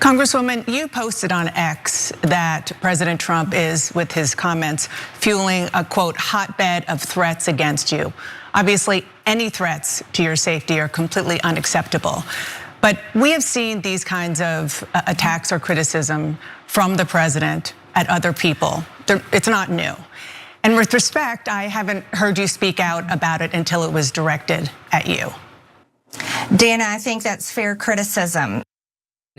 Congresswoman, you posted on X that President Trump is, with his comments, fueling a, quote, hotbed of threats against you. Obviously, any threats to your safety are completely unacceptable. But we have seen these kinds of attacks or criticism from the president at other people. It's not new. And with respect, I haven't heard you speak out about it until it was directed at you. Dana, I think that's fair criticism.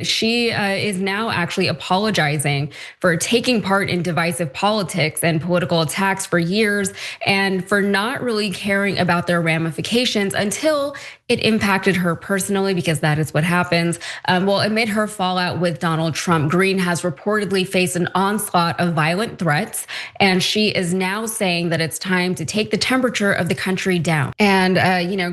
She is now actually apologizing for taking part in divisive politics and political attacks for years and for not really caring about their ramifications until it impacted her personally, because that is what happens. Well, amid her fallout with Donald Trump, Greene has reportedly faced an onslaught of violent threats, and she is now saying that it's time to take the temperature of the country down. And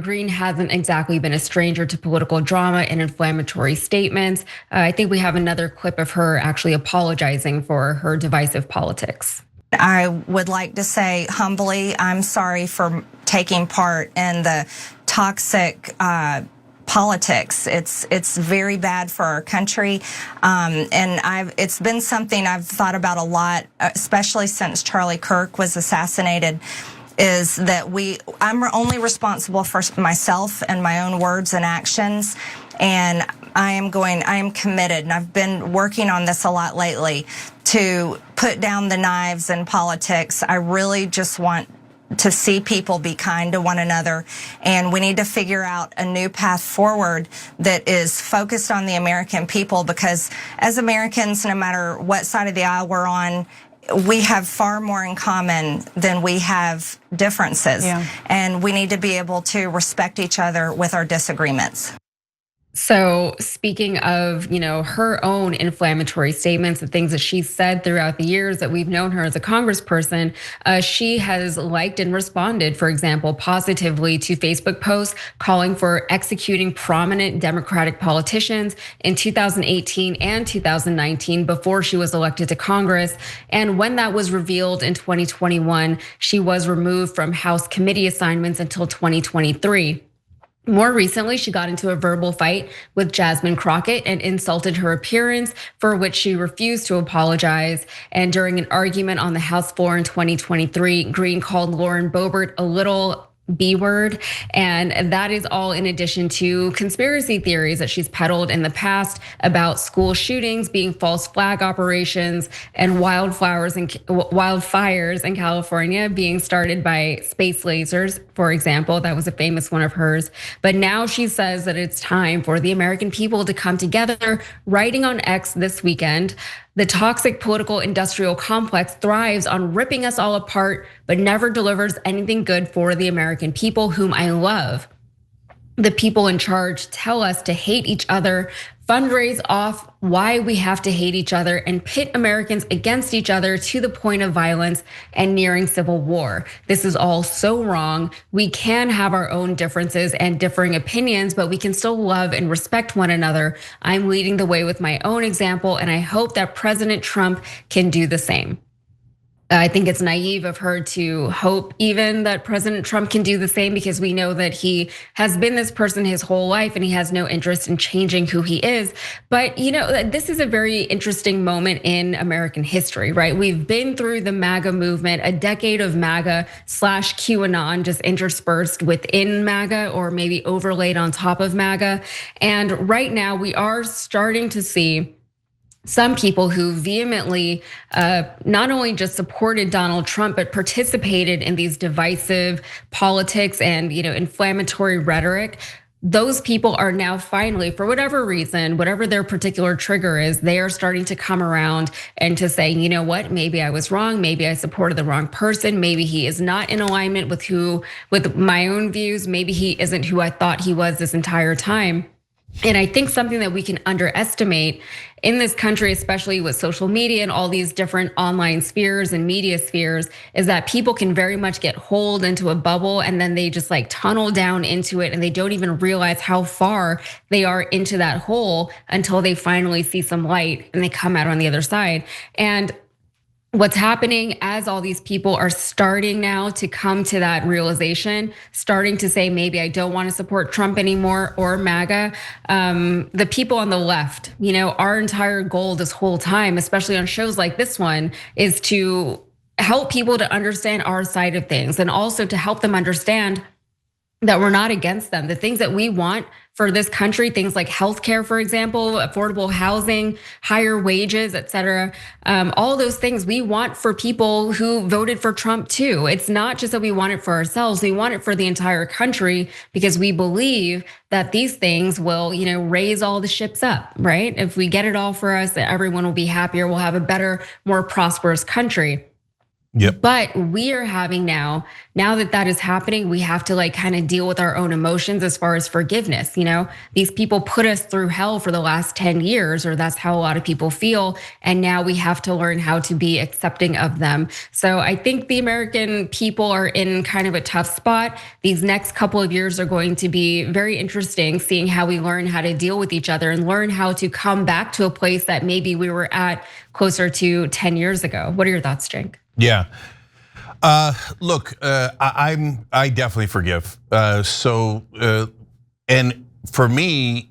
Greene hasn't exactly been a stranger to political drama and inflammatory statements. I think we have another clip of her actually apologizing for her divisive politics. I would like to say humbly, I'm sorry for taking part in the toxic politics. It's very bad for our country, and it's been something I've thought about a lot, especially since Charlie Kirk was assassinated. Is that I'm only responsible for myself and my own words and actions, and I am committed, and I've been working on this a lot lately, to put down the knives in politics. I really just want to see people be kind to one another, and we need to figure out a new path forward that is focused on the American people, because as Americans, no matter what side of the aisle we're on, we have far more in common than we have differences. Yeah. And we need to be able to respect each other with our disagreements. So speaking of, her own inflammatory statements, the things that she's said throughout the years that we've known her as a congressperson, she has liked and responded, for example, positively to Facebook posts calling for executing prominent Democratic politicians in 2018 and 2019 before she was elected to Congress. And when that was revealed in 2021, she was removed from House committee assignments until 2023. More recently, she got into a verbal fight with Jasmine Crockett and insulted her appearance, for which she refused to apologize. And during an argument on the House floor in 2023, Greene called Lauren Boebert a little B-word, and that is all in addition to conspiracy theories that she's peddled in the past about school shootings being false flag operations and wildfires in California being started by space lasers, for example. That was a famous one of hers. But now she says that it's time for the American people to come together, writing on X this weekend. The toxic political industrial complex thrives on ripping us all apart, but never delivers anything good for the American people, whom I love. The people in charge tell us to hate each other, fundraise off why we have to hate each other, and pit Americans against each other to the point of violence and nearing civil war. This is all so wrong. We can have our own differences and differing opinions, but we can still love and respect one another. I'm leading the way with my own example, and I hope that President Trump can do the same. I think it's naive of her to hope even that President Trump can do the same, because we know that he has been this person his whole life and he has no interest in changing who he is. But this is a very interesting moment in American history, right? We've been through the MAGA movement, a decade of MAGA / QAnon just interspersed within MAGA, or maybe overlaid on top of MAGA. And right now we are starting to see some people who vehemently not only just supported Donald Trump, but participated in these divisive politics and inflammatory rhetoric. Those people are now finally, for whatever reason, whatever their particular trigger is, they are starting to come around and to say, you know what, maybe I was wrong, maybe I supported the wrong person, maybe he is not in alignment with my own views, maybe he isn't who I thought he was this entire time. And I think something that we can underestimate in this country, especially with social media and all these different online spheres and media spheres, is that people can very much get holed into a bubble, and then they just tunnel down into it, and they don't even realize how far they are into that hole until they finally see some light and they come out on the other side. And what's happening as all these people are starting now to come to that realization, starting to say, maybe I don't want to support Trump anymore or MAGA. The people on the left, our entire goal this whole time, especially on shows like this one, is to help people to understand our side of things and also to help them understand that we're not against them. The things that we want for this country, things like healthcare, for example, affordable housing, higher wages, et cetera. All those things we want for people who voted for Trump too. It's not just that we want it for ourselves, we want it for the entire country because we believe that these things will, raise all the ships up, right? If we get it all for us, everyone will be happier, we'll have a better, more prosperous country. Yep. But we are having now that is happening, we have to kind of deal with our own emotions as far as forgiveness. These people put us through hell for the last 10 years, or that's how a lot of people feel. And now we have to learn how to be accepting of them. So I think the American people are in kind of a tough spot. These next couple of years are going to be very interesting, seeing how we learn how to deal with each other and learn how to come back to a place that maybe we were at closer to 10 years ago. What are your thoughts, Cenk? Yeah. Look, I definitely forgive. And for me,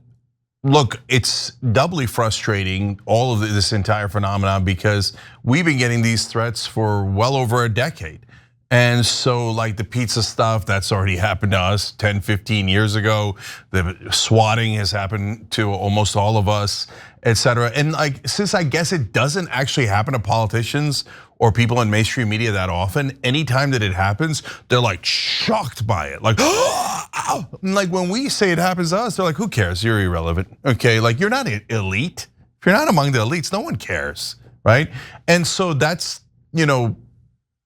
look, it's doubly frustrating, all of this entire phenomenon, because we've been getting these threats for well over a decade. And so like the pizza stuff, that's already happened to us 10, 15 years ago. The swatting has happened to almost all of us, et cetera. And since I guess it doesn't actually happen to politicians or people in mainstream media that often, anytime that it happens, they're like shocked by it. Like, oh! Like when we say it happens to us, they're like, who cares? You're irrelevant, okay? Like you're not elite. If you're not among the elites, no one cares, right? And so that's,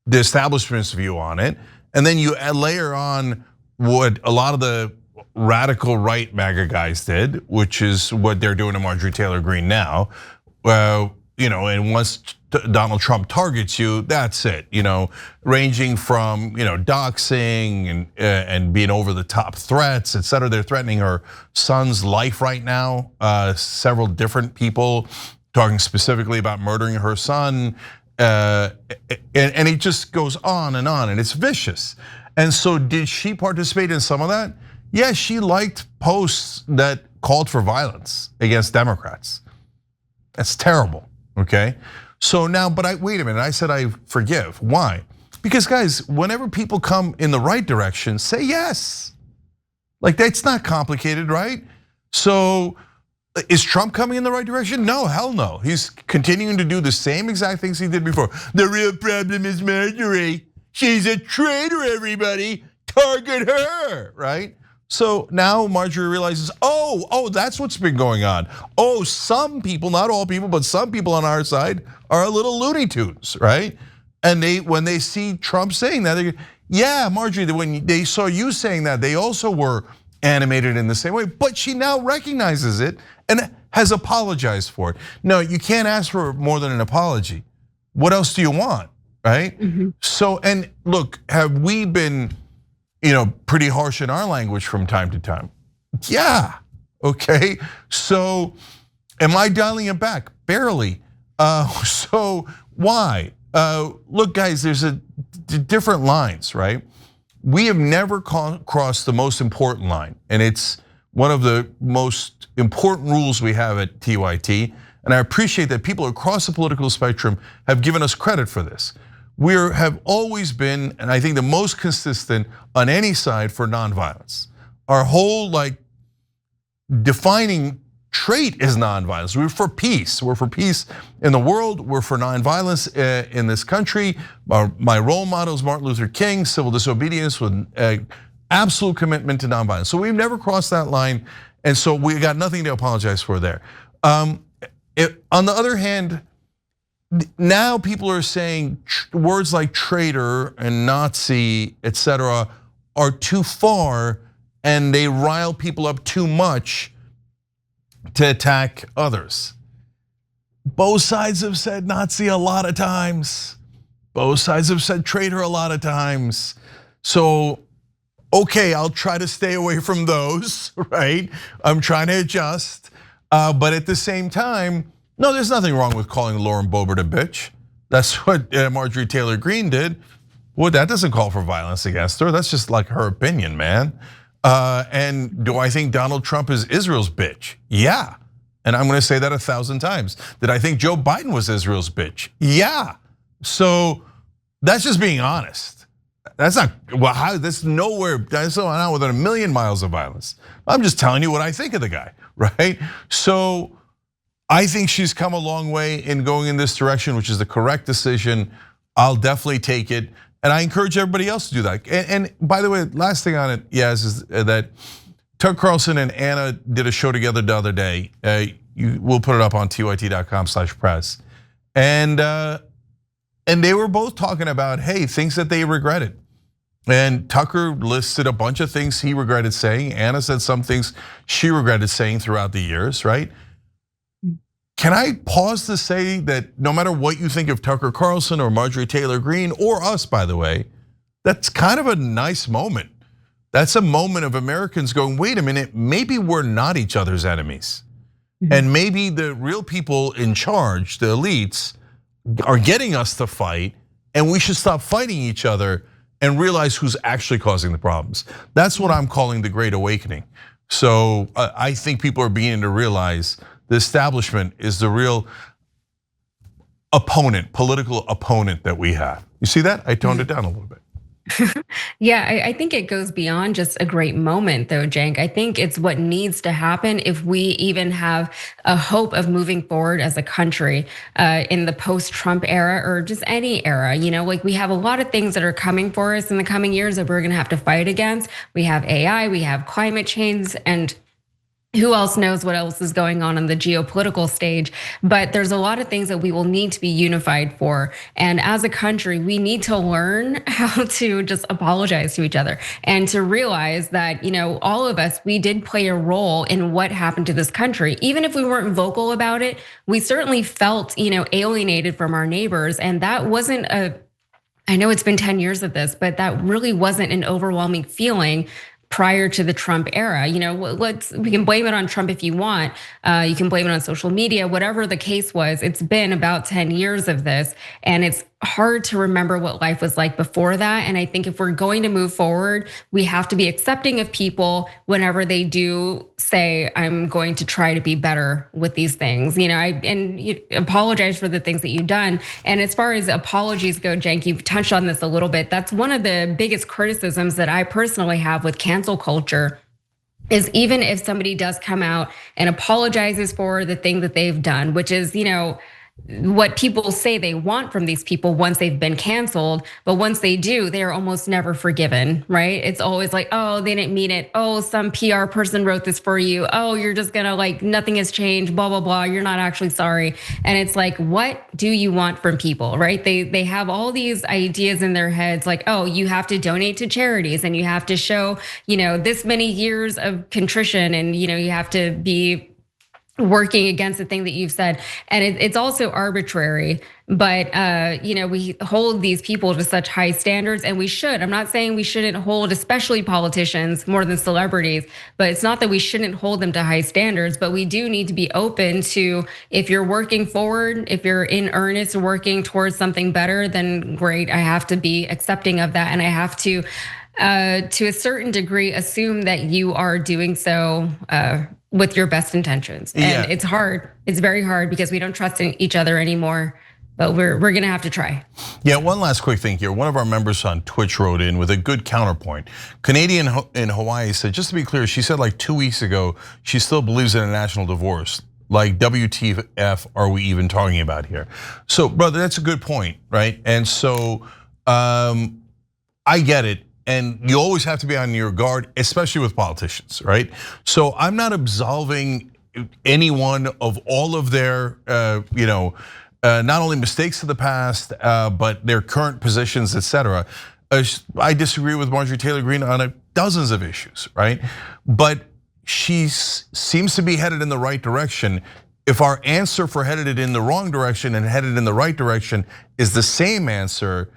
the establishment's view on it. And then you layer on what a lot of the radical right MAGA guys did, which is what they're doing to Marjorie Taylor Greene now. And once Donald Trump targets you, that's it. Ranging from doxing and being over the top threats, et cetera. They're threatening her son's life right now. Several different people talking specifically about murdering her son. And it just goes on, and it's vicious. And so did she participate in some of that? Yes, she liked posts that called for violence against Democrats. That's terrible, okay? So now, but wait a minute, I said I forgive. Why? Because guys, whenever people come in the right direction, say yes. Like that's not complicated, right? So is Trump coming in the right direction? No, hell no. He's continuing to do the same exact things he did before. The real problem is Marjorie. She's a traitor, everybody. Target her, right? So now Marjorie realizes, oh, that's what's been going on. Oh, some people, not all people, but some people on our side are a little Looney Tunes, right? And when they see Trump saying that, they go, yeah, Marjorie, when they saw you saying that, they also were animated in the same way, but she now recognizes it and has apologized for it. No, you can't ask for more than an apology. What else do you want, right? Mm-hmm. So, and look, have we been, pretty harsh in our language from time to time? Yeah, okay. So, am I dialing it back? Barely. So why? Look, guys, there's different lines, right? We have never crossed the most important line, and it's one of the most important rules we have at TYT. And I appreciate that people across the political spectrum have given us credit for this. We have always been, and I think the most consistent on any side, for nonviolence. Our whole defining trait is nonviolence. We're for peace. We're for peace in the world. We're for nonviolence in this country. My role model is Martin Luther King, civil disobedience with absolute commitment to nonviolence. So we've never crossed that line, and so we got nothing to apologize for there. On the other hand, now people are saying words like traitor and Nazi, et cetera, are too far, and they rile people up too much to attack others. Both sides have said Nazi a lot of times. Both sides have said traitor a lot of times. So, okay, I'll try to stay away from those, right? I'm trying to adjust. But at the same time, no, there's nothing wrong with calling Lauren Boebert a bitch. That's what Marjorie Taylor Greene did. Well, that doesn't call for violence against her. That's just like her opinion, man. And do I think Donald Trump is Israel's bitch? Yeah. And I'm gonna say that 1,000 times. Did I think Joe Biden was Israel's bitch? Yeah. So that's just being honest. That's not, well, that's nowhere, that's not within a million miles of violence. I'm just telling you what I think of the guy, right? So I think she's come a long way in going in this direction, which is the correct decision. I'll definitely take it. And I encourage everybody else to do that. And by the way, last thing on it, yes, is that Tucker Carlson and Anna did a show together the other day. We'll put it up on tyt.com/press. And they were both talking about, hey, things that they regretted. And Tucker listed a bunch of things he regretted saying. Anna said some things she regretted saying throughout the years, right? Can I pause to say that no matter what you think of Tucker Carlson or Marjorie Taylor Greene or us, by the way, that's kind of a nice moment. That's a moment of Americans going, wait a minute, maybe we're not each other's enemies. And maybe the real people in charge, the elites, are getting us to fight, and we should stop fighting each other and realize who's actually causing the problems. That's what I'm calling the Great Awakening. So I think people are beginning to realize the establishment is the real opponent, political opponent that we have. You see that? I toned it down a little bit. Yeah, I think it goes beyond just a great moment though, Cenk. I think it's what needs to happen if we even have a hope of moving forward as a country in the post-Trump era or just any era. Like we have a lot of things that are coming for us in the coming years that we're gonna have to fight against. We have AI, we have climate change, and who else knows what else is going on the geopolitical stage, but there's a lot of things that we will need to be unified for. And as a country, we need to learn how to just apologize to each other and to realize that, all of us, we did play a role in what happened to this country. Even if we weren't vocal about it, we certainly felt, alienated from our neighbors. And that wasn't I know it's been 10 years of this, but that really wasn't an overwhelming feeling prior to the Trump era. We can blame it on Trump if you want. You can blame it on social media, whatever the case was. It's been about 10 years of this, and it's hard to remember what life was like before that. And I think if we're going to move forward, we have to be accepting of people whenever they do say, I'm going to try to be better with these things. And you apologize for the things that you've done. And as far as apologies go, Cenk, you've touched on this a little bit. That's one of the biggest criticisms that I personally have with cancel culture. Is even if somebody does come out and apologizes for the thing that they've done, which is, what people say they want from these people once they've been canceled, but once they do, they are almost never forgiven, right? It's always like, oh, they didn't mean it. Oh, some PR person wrote this for you. Oh, you're just gonna nothing has changed, blah, blah, blah. You're not actually sorry. And it's like, what do you want from people, right? They have all these ideas in their heads like, oh, you have to donate to charities and you have to show, this many years of contrition and, you have to be working against the thing that you've said. And it's also arbitrary, but we hold these people to such high standards, and we should. I'm not saying we shouldn't hold, especially politicians, more than celebrities, but it's not that we shouldn't hold them to high standards, but we do need to be open to, if you're working forward, if you're in earnest working towards something better, then great, I have to be accepting of that. And I have to a certain degree, assume that you are doing so with your best intentions. And it's hard. It's very hard because we don't trust each other anymore. But we're gonna have to try. Yeah, one last quick thing here. One of our members on Twitch wrote in with a good counterpoint. Canadian in Hawaii said, just to be clear, she said like 2 weeks ago, she still believes in a national divorce. Like WTF are we even talking about here? So brother, that's a good point, right? And so I get it. And you always have to be on your guard, especially with politicians, right? So I'm not absolving anyone of all of their, not only mistakes of the past, but their current positions, et cetera. I disagree with Marjorie Taylor Greene on dozens of issues, right? But she seems to be headed in the right direction. If our answer for headed in the wrong direction and headed in the right direction is the same answer,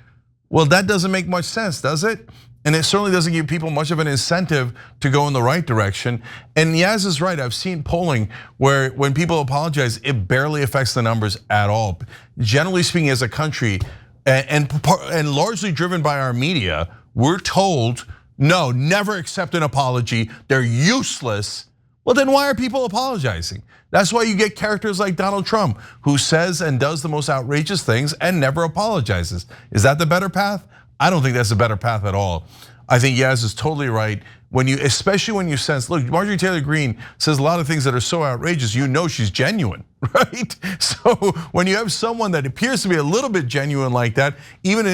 well, that doesn't make much sense, does it? And it certainly doesn't give people much of an incentive to go in the right direction. And Yaz is right, I've seen polling where when people apologize, it barely affects the numbers at all. Generally speaking, as a country, and largely driven by our media, we're told, no, never accept an apology, they're useless. Well, then why are people apologizing? That's why you get characters like Donald Trump, who says and does the most outrageous things and never apologizes. Is that the better path? I don't think that's the better path at all. I think Yaz is totally right. Especially when you sense, look, Marjorie Taylor Greene says a lot of things that are so outrageous, you know she's genuine, right? So when you have someone that appears to be a little bit genuine like that, even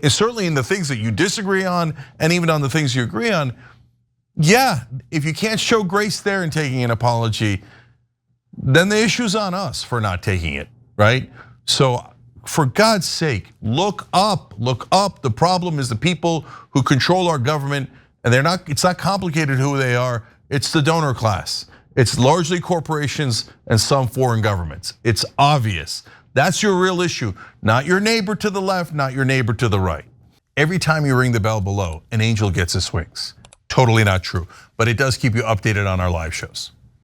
certainly in the things that you disagree on and even on the things you agree on, yeah, if you can't show grace there in taking an apology, then the issue's on us for not taking it, right? So for God's sake, look up, look up. The problem is the people who control our government, and it's not complicated who they are, it's the donor class. It's largely corporations and some foreign governments. It's obvious. That's your real issue, not your neighbor to the left, not your neighbor to the right. Every time you ring the bell below, an angel gets his wings. Totally not true, but it does keep you updated on our live shows.